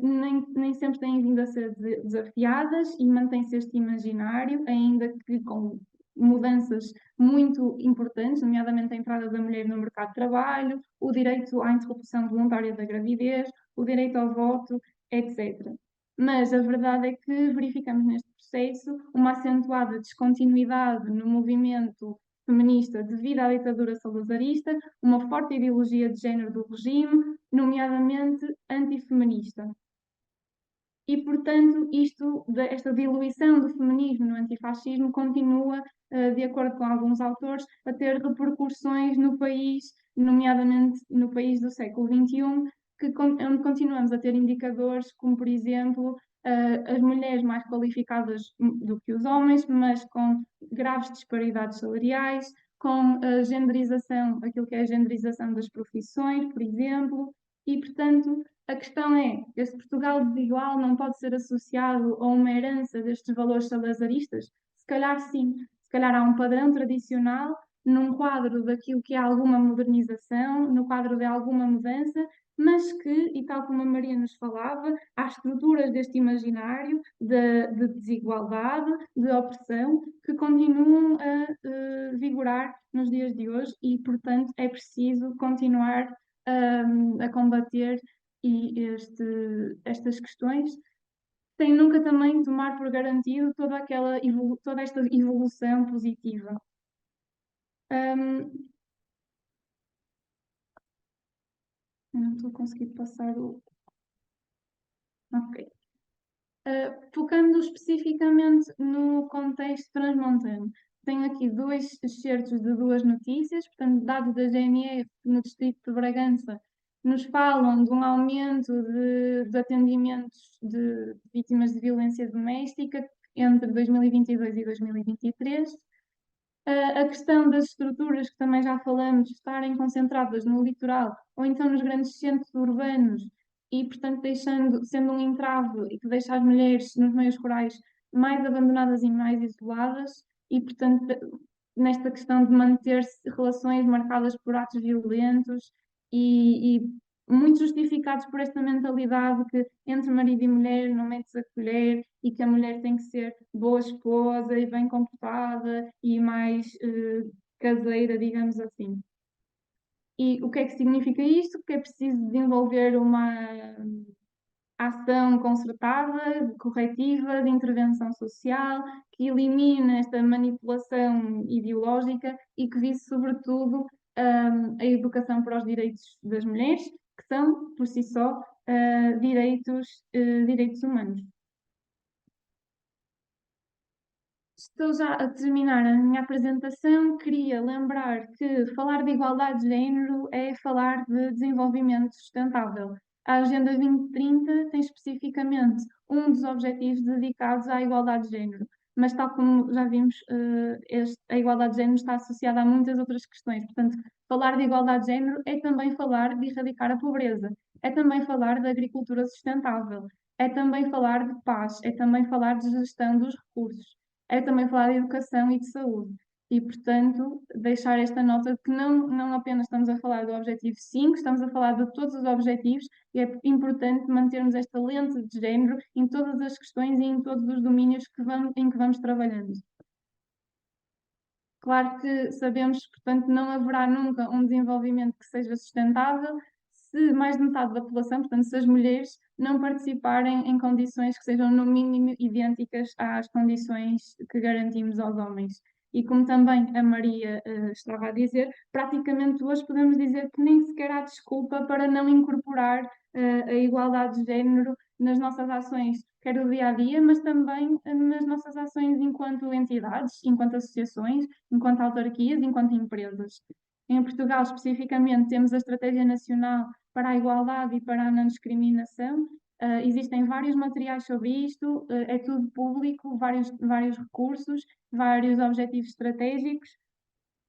nem sempre têm vindo a ser desafiadas, e mantém-se este imaginário, ainda que com mudanças muito importantes, nomeadamente a entrada da mulher no mercado de trabalho, o direito à interrupção voluntária da gravidez, o direito ao voto, etc. Mas a verdade é que verificamos neste processo uma acentuada descontinuidade no movimento feminista devido à ditadura salazarista, uma forte ideologia de género do regime, nomeadamente antifeminista. E, portanto, esta diluição do feminismo no antifascismo continua, de acordo com alguns autores, a ter repercussões no país, nomeadamente no país do século XXI, onde continuamos a ter indicadores como, por exemplo, as mulheres mais qualificadas do que os homens, mas com graves disparidades salariais, com a genderização, aquilo que é a genderização das profissões, por exemplo, e, portanto, a questão é, este Portugal desigual não pode ser associado a uma herança destes valores salazaristas? Se calhar sim, se calhar há um padrão tradicional num quadro daquilo que é alguma modernização, no quadro de alguma mudança, mas que, e tal como a Maria nos falava, há estruturas deste imaginário de desigualdade, de opressão, que continuam a vigorar nos dias de hoje, e, portanto, é preciso continuar a combater estas questões, sem nunca também tomar por garantido toda esta evolução positiva. Não estou a conseguir passar o... Ok. Focando especificamente no contexto transmontano, tenho aqui dois excertos de duas notícias, portanto, dados da GNR no Distrito de Bragança, nos falam de um aumento de atendimentos de vítimas de violência doméstica entre 2022 e 2023. A questão das estruturas, que também já falamos, estarem concentradas no litoral ou então nos grandes centros urbanos, e, portanto, sendo um entrave e que deixa as mulheres nos meios rurais mais abandonadas e mais isoladas, e, portanto, nesta questão de manter-se relações marcadas por atos violentos e muito justificados por esta mentalidade que entre marido e mulher não metes a colher, e que a mulher tem que ser boa esposa e bem comportada e mais caseira, digamos assim. E o que é que significa isto? Que é preciso desenvolver uma ação concertada, corretiva, de intervenção social, que elimine esta manipulação ideológica e que vise, sobretudo, a educação para os direitos das mulheres, que são, por si só, direitos humanos. estou já a terminar a minha apresentação. Queria lembrar que falar de igualdade de género é falar de desenvolvimento sustentável. A Agenda 2030 tem especificamente um dos objetivos dedicados à igualdade de género, mas tal como já vimos, a igualdade de género está associada a muitas outras questões. Portanto, falar de igualdade de género é também falar de erradicar a pobreza, é também falar de agricultura sustentável, é também falar de paz, é também falar de gestão dos recursos, é também falar de educação e de saúde. E, portanto, deixar esta nota de que não apenas estamos a falar do objetivo 5, estamos a falar de todos os objetivos e é importante mantermos esta lente de género em todas as questões e em todos os domínios em que vamos trabalhando. Claro que sabemos, portanto, não haverá nunca um desenvolvimento que seja sustentável se mais de metade da população, portanto, se as mulheres não participarem em condições que sejam no mínimo idênticas às condições que garantimos aos homens. E como também a Maria estava a dizer, praticamente hoje podemos dizer que nem sequer há desculpa para não incorporar a igualdade de género nas nossas ações, quer do dia a dia, mas também nas nossas ações enquanto entidades, enquanto associações, enquanto autarquias, enquanto empresas. Em Portugal, especificamente, temos a Estratégia Nacional para a Igualdade e para a Não Discriminação. Existem vários materiais sobre isto, é tudo público, vários recursos, vários objetivos estratégicos.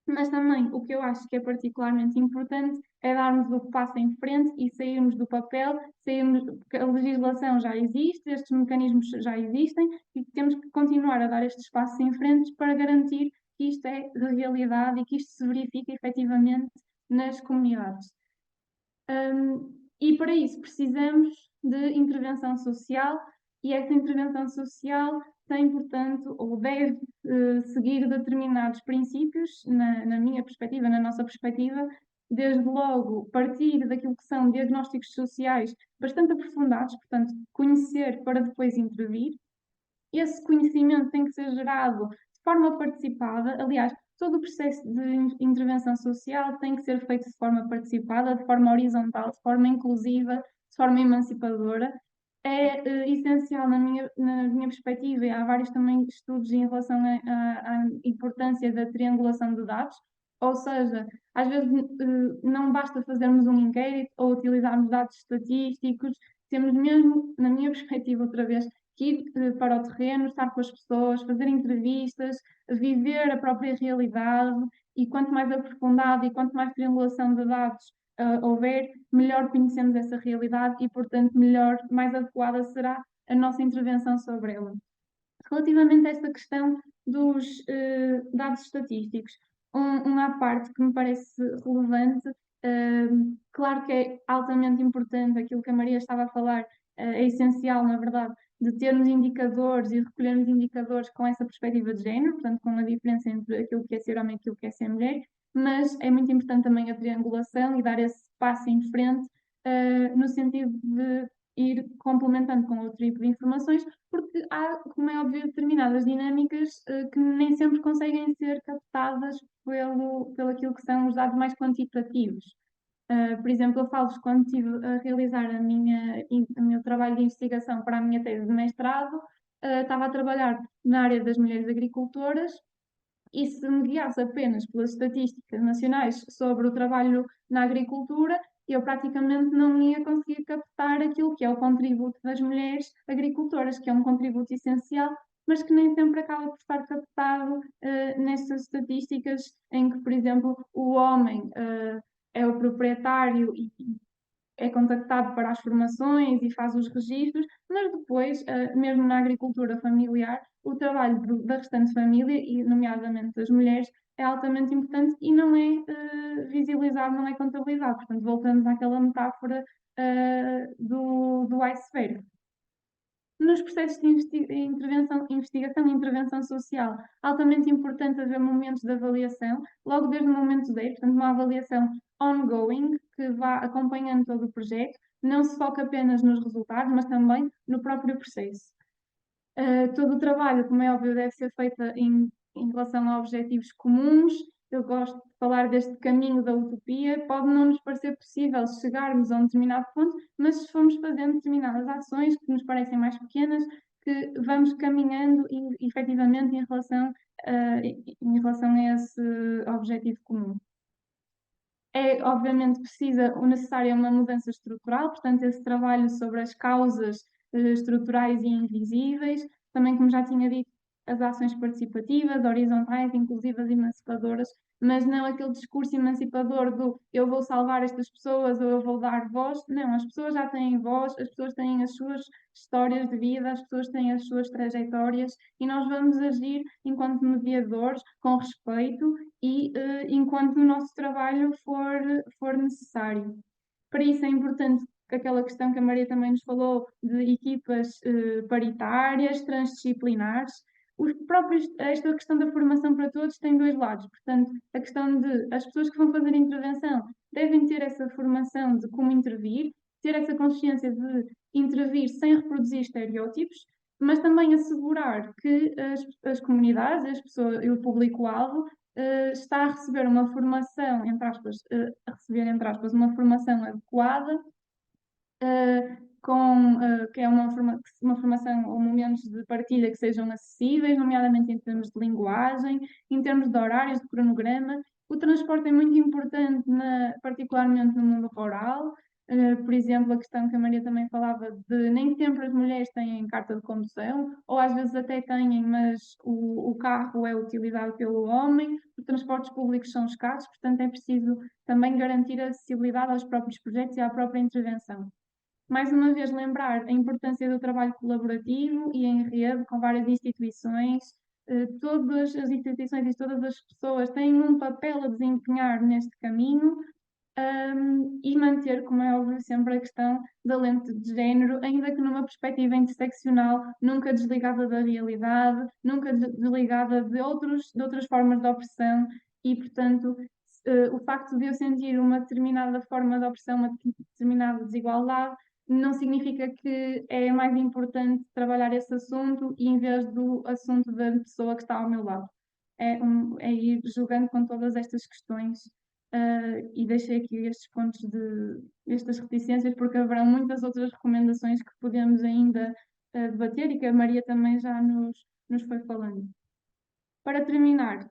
Mas também o que eu acho que é particularmente importante é darmos o passo em frente e sairmos do papel, porque a legislação já existe, estes mecanismos já existem e temos que continuar a dar estes passos em frente para garantir que isto é de realidade e que isto se verifique efetivamente nas comunidades. E para isso precisamos de intervenção social e essa intervenção social tem, portanto, ou deve seguir determinados princípios, na minha perspectiva, na nossa perspectiva, desde logo partir daquilo que são diagnósticos sociais bastante aprofundados, portanto, conhecer para depois intervir. Esse conhecimento tem que ser gerado de forma participada, aliás, todo o processo de intervenção social tem que ser feito de forma participada, de forma horizontal, de forma inclusiva, de forma emancipadora. É essencial na minha perspectiva, e há vários também estudos em relação à importância da triangulação de dados, ou seja, às vezes não basta fazermos um inquérito ou utilizarmos dados estatísticos, temos mesmo, na minha perspectiva, outra vez, que ir para o terreno, estar com as pessoas, fazer entrevistas, viver a própria realidade, e quanto mais aprofundado e quanto mais triangulação de dados houver, melhor conhecemos essa realidade e, portanto, mais adequada será a nossa intervenção sobre ela. Relativamente a esta questão dos dados estatísticos, uma parte que me parece relevante, claro que é altamente importante aquilo que a Maria estava a falar, é essencial, na verdade, de termos indicadores e recolhermos indicadores com essa perspectiva de género, portanto, com a diferença entre aquilo que é ser homem e aquilo que é ser mulher, mas é muito importante também a triangulação e dar esse passo em frente, no sentido de ir complementando com outro tipo de informações, porque há, como é óbvio, determinadas dinâmicas que nem sempre conseguem ser captadas pelo aquilo que são os dados mais quantitativos. Por exemplo, eu falo-vos quando estive a realizar o meu trabalho de investigação para a minha tese de mestrado, estava a trabalhar na área das mulheres agricultoras e se me guiasse apenas pelas estatísticas nacionais sobre o trabalho na agricultura, eu praticamente não ia conseguir captar aquilo que é o contributo das mulheres agricultoras, que é um contributo essencial, mas que nem sempre acaba por estar captado nestas estatísticas em que, por exemplo, o homem é o proprietário e é contactado para as formações e faz os registros, mas depois, mesmo na agricultura familiar, o trabalho da restante família, e nomeadamente das mulheres, é altamente importante e não é visibilizado, não é contabilizado. Portanto, voltamos àquela metáfora do iceberg. Nos processos de investigação e intervenção social, altamente importante haver momentos de avaliação, logo desde o momento zero, portanto, uma avaliação ongoing, que vá acompanhando todo o projeto, não se foca apenas nos resultados, mas também no próprio processo. Todo o trabalho, como é óbvio, deve ser feito em relação a objetivos comuns, eu gosto de falar deste caminho da utopia, pode não nos parecer possível chegarmos a um determinado ponto, mas se formos fazendo determinadas ações que nos parecem mais pequenas, que vamos caminhando efetivamente em relação a esse objetivo comum. É, obviamente, necessária uma mudança estrutural, portanto, esse trabalho sobre as causas estruturais e invisíveis, também, como já tinha dito, as ações participativas, horizontais, inclusivas e emancipadoras, mas não aquele discurso emancipador do eu vou salvar estas pessoas ou eu vou dar voz. Não, as pessoas já têm voz, as pessoas têm as suas histórias de vida, as pessoas têm as suas trajetórias e nós vamos agir enquanto mediadores, com respeito e enquanto o nosso trabalho for necessário. Para isso é importante que aquela questão que a Maria também nos falou de equipas paritárias, transdisciplinares. Esta questão da formação para todos tem dois lados. Portanto, a questão de as pessoas que vão fazer intervenção devem ter essa formação de como intervir, ter essa consciência de intervir sem reproduzir estereótipos, mas também assegurar que as comunidades, as pessoas e o público-alvo está a receber uma formação, entre aspas, uma formação adequada, que é uma formação ou momentos de partilha que sejam acessíveis, nomeadamente em termos de linguagem, em termos de horários, de cronograma. O transporte é muito importante, particularmente no mundo rural. Por exemplo, a questão que a Maria também falava de nem sempre as mulheres têm carta de condução, ou às vezes até têm, mas o carro é utilizado pelo homem, os transportes públicos são escassos, portanto é preciso também garantir a acessibilidade aos próprios projetos e à própria intervenção. Mais uma vez, lembrar a importância do trabalho colaborativo e em rede com várias instituições. Todas as instituições e todas as pessoas têm um papel a desempenhar neste caminho, e manter, como é óbvio, sempre a questão da lente de género, ainda que numa perspectiva interseccional, nunca desligada da realidade, nunca desligada de outras formas de opressão e, portanto, o facto de eu sentir uma determinada forma de opressão, uma determinada desigualdade, não significa que é mais importante trabalhar esse assunto e em vez do assunto da pessoa que está ao meu lado. É ir jogando com todas estas questões. E deixei aqui estes pontos estas reticências, porque haverão muitas outras recomendações que podemos ainda debater e que a Maria também já nos foi falando. Para terminar,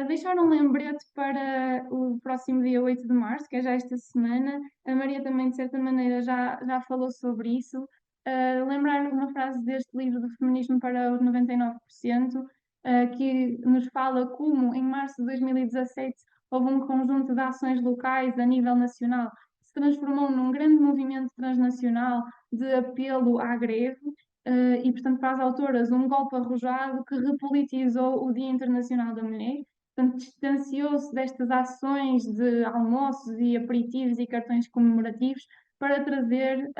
deixar um lembrete para o próximo dia 8 de março, que é já esta semana. A Maria também, de certa maneira, já falou sobre isso. Lembrar uma frase deste livro do Feminismo para os 99%, que nos fala como, em março de 2017, houve um conjunto de ações locais a nível nacional que se transformou num grande movimento transnacional de apelo à greve. E, portanto, para as autoras, um golpe arrojado que repolitizou o Dia Internacional da Mulher. Portanto, distanciou-se destas ações de almoços e aperitivos e cartões comemorativos para trazer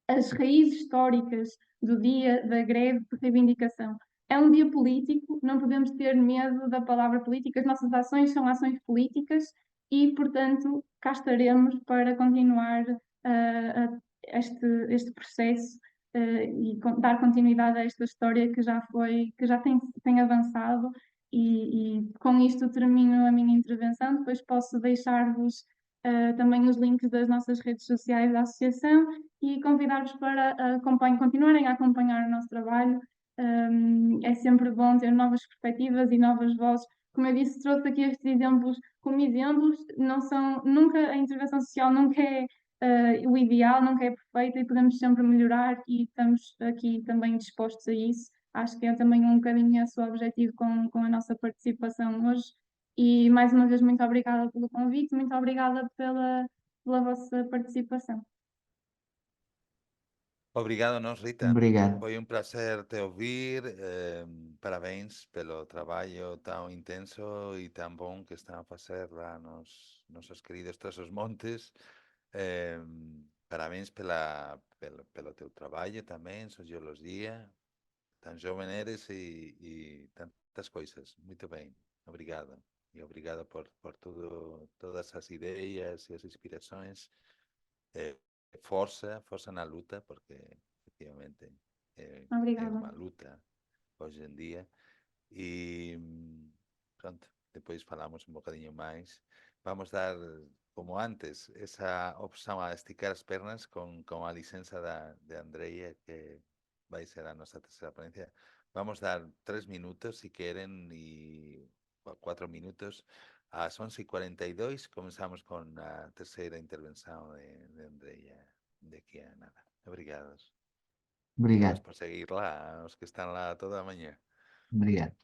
as raízes históricas do dia da greve de reivindicação. É um dia político, não podemos ter medo da palavra política, as nossas ações são ações políticas e, portanto, cá estaremos para continuar este processo e dar continuidade a esta história que já tem avançado e com isto termino a minha intervenção, depois posso deixar-vos também os links das nossas redes sociais da associação e convidar-vos para continuarem a acompanhar o nosso trabalho. É sempre bom ter novas perspectivas e novas vozes. Como eu disse, trouxe aqui estes exemplos como exemplos, nunca a intervenção social nunca é o ideal, nunca é perfeita e podemos sempre melhorar e estamos aqui também dispostos a isso. Acho que é também um bocadinho esse o objetivo com a nossa participação hoje. E mais uma vez, muito obrigada pelo convite, muito obrigada pela vossa participação. Obrigado a nós, Rita. Obrigado. Foi um prazer te ouvir. Parabéns pelo traballo tan intenso e tan bom que están a facer lá nos nosos queridos Todos os Montes. Parabéns pelo teu traballo tamén, socioloxía. Tan joven eres e tantas coisas. Muito ben. Obrigado. E obrigado por todas as ideias e as inspirações. Força na luta, porque efectivamente é Obrigada. uma luta hoje em dia. E pronto, depois falamos un bocadinho máis. Vamos dar, como antes, esa opción a esticar as pernas con a licenza de Andreia, que vai ser a nosa terceira ponencia. Vamos dar 3 minutos, si queren, e 4 minutos. Ás 11:42 comenzamos con a terceira intervención de Andreia de aquí a nada. Obrigados. Obrigado, Por seguir lá, os que están lá toda a mañá. obrigado.